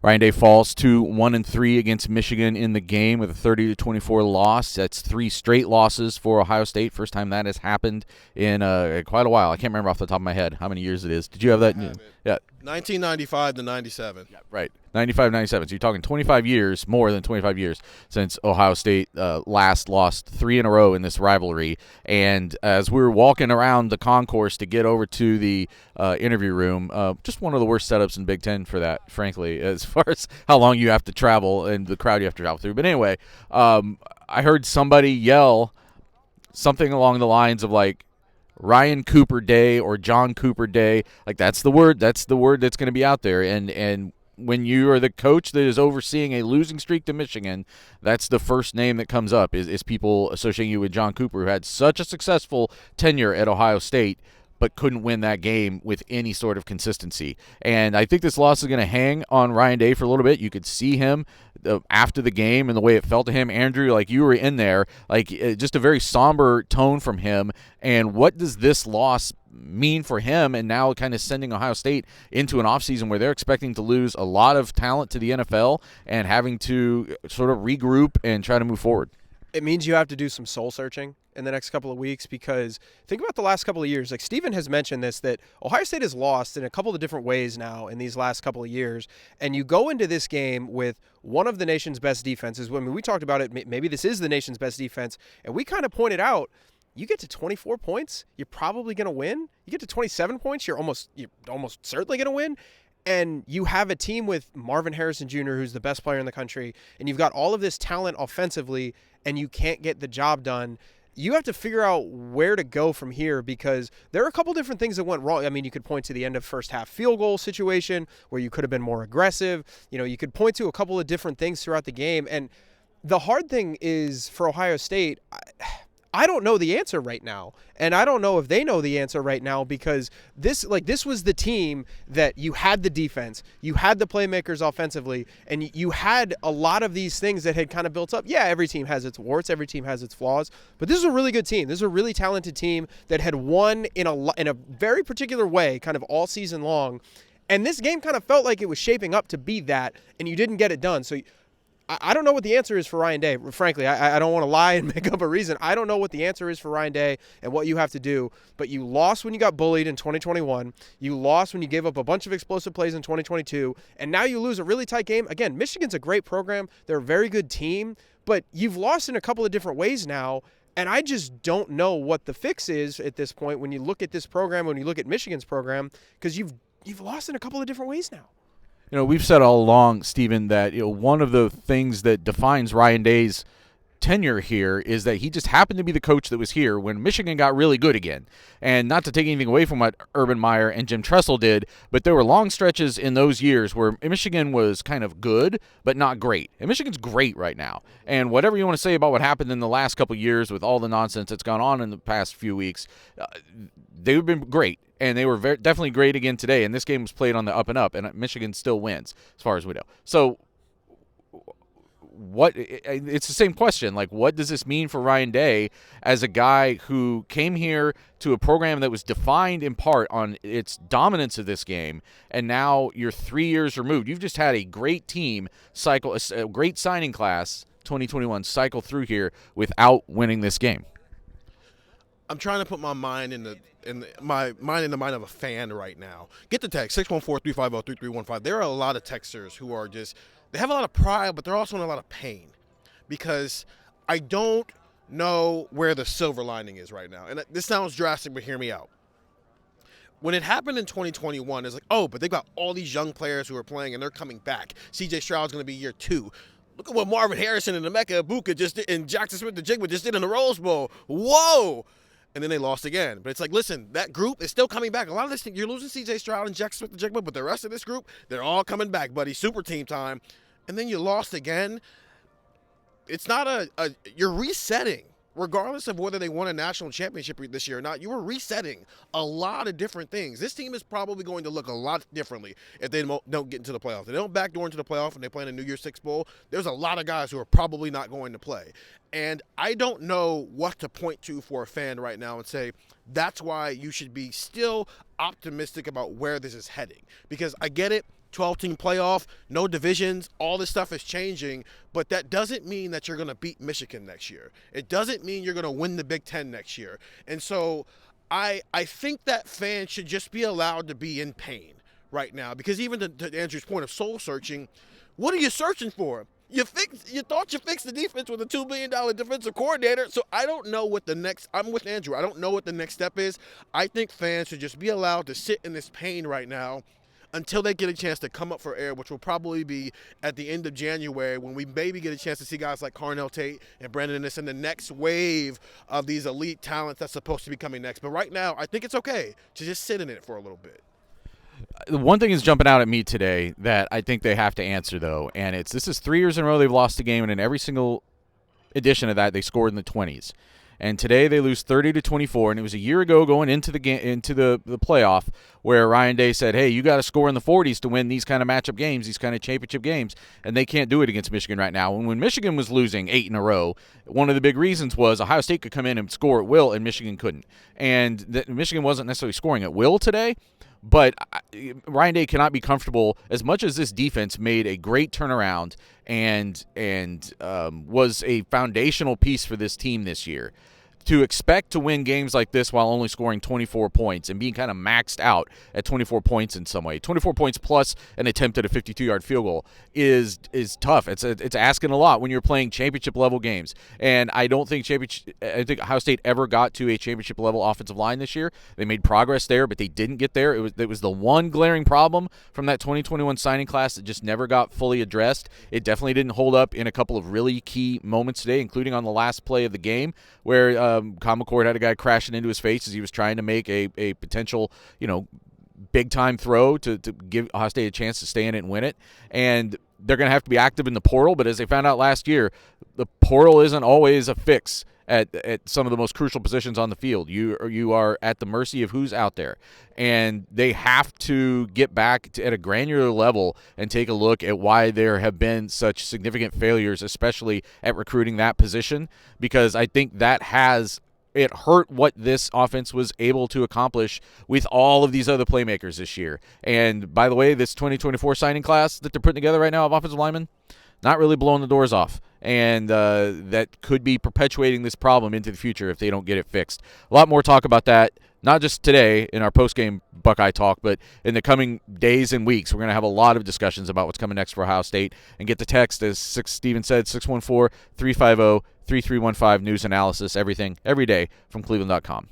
Ryan Day falls to 1-3 against Michigan in the game with a 30-24 loss. That's 3 straight losses for Ohio State. First time that has happened in quite a while. I can't remember off the top of my head how many years it is. Did you have that? Yeah. 1995 to 97. Yeah, right. 95, 97. So you're talking 25 years, more than 25 years, since Ohio State last lost 3 in a row in this rivalry. And as we were walking around the concourse to get over to the interview room, just one of the worst setups in Big Ten for that, frankly, as far as how long you have to travel and the crowd you have to travel through. But anyway, I heard somebody yell something along the lines of like, Ryan Cooper Day or John Cooper Day. Like, that's the word that's going to be out there. And when you are the coach that is overseeing a losing streak to Michigan, that's the first name that comes up is people associating you with John Cooper, who had such a successful tenure at Ohio State but couldn't win that game with any sort of consistency. And I think this loss is going to hang on Ryan Day for a little bit. You could see him after the game and the way it felt to him. Andrew, like, you were in there, like, just a very somber tone from him. And what does this loss mean for him, and now kind of sending Ohio State into an offseason where they're expecting to lose a lot of talent to the NFL and having to sort of regroup and try to move forward? It means you have to do some soul searching in the next couple of weeks, because think about the last couple of years. Like, Steven has mentioned this, that Ohio State has lost in a couple of different ways now in these last couple of years. And you go into this game with one of the nation's best defenses. I mean, we talked about it. Maybe this is the nation's best defense. And we kind of pointed out, you get to 24 points, you're probably going to win. You get to 27 points, you're almost certainly going to win. And you have a team with Marvin Harrison Jr., who's the best player in the country, and you've got all of this talent offensively, and you can't get the job done. You have to figure out where to go from here, because there are a couple different things that went wrong. I mean, you could point to the end of first half field goal situation where you could have been more aggressive. You know, you could point to a couple of different things throughout the game. And the hard thing is for Ohio State, I don't know the answer right now, and I don't know if they know the answer right now, because this was the team that you had the defense, you had the playmakers offensively, and you had a lot of these things that had kind of built up. Yeah, every team has its warts, every team has its flaws, but this is a really good team. This is a really talented team that had won in a very particular way kind of all season long, and this game kind of felt like it was shaping up to be that, and you didn't get it done. So I don't know what the answer is for Ryan Day. Frankly, I don't want to lie and make up a reason. I don't know what the answer is for Ryan Day and what you have to do. But you lost when you got bullied in 2021. You lost when you gave up a bunch of explosive plays in 2022. And now you lose a really tight game. Again, Michigan's a great program. They're a very good team. But you've lost in a couple of different ways now. And I just don't know what the fix is at this point when you look at this program, when you look at Michigan's program, because you've lost in a couple of different ways now. You know, we've said all along, Stephen, that one of the things that defines Ryan Day's tenure here is that he just happened to be the coach that was here when Michigan got really good again. And not to take anything away from what Urban Meyer and Jim Tressel did, but there were long stretches in those years where Michigan was kind of good, but not great. And Michigan's great right now. And whatever you want to say about what happened in the last couple of years with all the nonsense that's gone on in the past few weeks, they've been great. And they were definitely great again today. And this game was played on the up and up, and Michigan still wins, as far as we know. So it's the same question. Like, what does this mean for Ryan Day as a guy who came here to a program that was defined in part on its dominance of this game, and now you're 3 years removed? You've just had a great team cycle, a great signing class, 2021, cycle through here without winning this game. I'm trying to put my mind in the mind of a fan right now. Get the text 614-350-3315. There are a lot of texters who are just, they have a lot of pride, but they're also in a lot of pain, because I don't know where the silver lining is right now. And this sounds drastic, but hear me out. When it happened in 2021, it's like, oh, but they've got all these young players who are playing and they're coming back. C.J. Stroud's going to be year 2. Look at what Marvin Harrison and Emeka Egbuka just did, and Jackson Smith-Njigba just did in the Rose Bowl. Whoa! And then they lost again. But it's like, listen, that group is still coming back. A lot of this thing, you're losing C.J. Stroud and Jackson Smith-Njigba, but the rest of this group, they're all coming back, buddy. Super team time. And then you lost again. It's not you're resetting. Regardless of whether they won a national championship this year or not, you were resetting a lot of different things. This team is probably going to look a lot differently if they don't get into the playoffs. If they don't backdoor into the playoff and they play in a New Year's Six Bowl, there's a lot of guys who are probably not going to play. And I don't know what to point to for a fan right now and say, that's why you should be still optimistic about where this is heading. Because I get it. 12-team playoff, no divisions, all this stuff is changing, but that doesn't mean that you're going to beat Michigan next year. It doesn't mean you're going to win the Big Ten next year. And so I think that fans should just be allowed to be in pain right now, because even to Andrew's point of soul searching, what are you searching for? You thought you fixed the defense with a $2 billion defensive coordinator. So I don't know what the next – I'm with Andrew. I don't know what the next step is. I think fans should just be allowed to sit in this pain right now until they get a chance to come up for air, which will probably be at the end of January, when we maybe get a chance to see guys like Carnell Tate and Brandon Inniss in the next wave of these elite talents that's supposed to be coming next. But right now, I think it's okay to just sit in it for a little bit. The one thing is jumping out at me today that I think they have to answer, though, and this is 3 years in a row they've lost a game, and in every single edition of that they scored in the 20s. And today they lose 30-24, and it was a year ago going into the playoff where Ryan Day said, hey, you got to score in the 40s to win these kind of matchup games, these kind of championship games, and they can't do it against Michigan right now. And when Michigan was losing 8 in a row, one of the big reasons was Ohio State could come in and score at will, and Michigan couldn't. And Michigan wasn't necessarily scoring at will today. But Ryan Day cannot be comfortable, as much as this defense made a great turnaround and was a foundational piece for this team this year. To expect to win games like this while only scoring 24 points and being kind of maxed out at 24 points in some way, 24 points plus an attempt at a 52-yard field goal is tough. It's asking a lot when you're playing championship level games. And I don't think Ohio State ever got to a championship level offensive line this year. They made progress there, but they didn't get there. It was the one glaring problem from that 2021 signing class that just never got fully addressed. It definitely didn't hold up in a couple of really key moments today, including on the last play of the game where Common Core had a guy crashing into his face as he was trying to make a potential, big-time throw to give Ohio State a chance to stay in it and win it. And they're going to have to be active in the portal, but as they found out last year, the portal isn't always a fix at some of the most crucial positions on the field. You are at the mercy of who's out there. And they have to get back at a granular level and take a look at why there have been such significant failures, especially at recruiting that position, because I think that it hurt what this offense was able to accomplish with all of these other playmakers this year. And by the way, this 2024 signing class that they're putting together right now of offensive linemen, not really blowing the doors off. And that could be perpetuating this problem into the future if they don't get it fixed. A lot more talk about that, not just today in our post-game Buckeye talk, but in the coming days and weeks. We're going to have a lot of discussions about what's coming next for Ohio State. And get the text, as Steven said, 614-350-3315, news analysis, everything, every day from cleveland.com.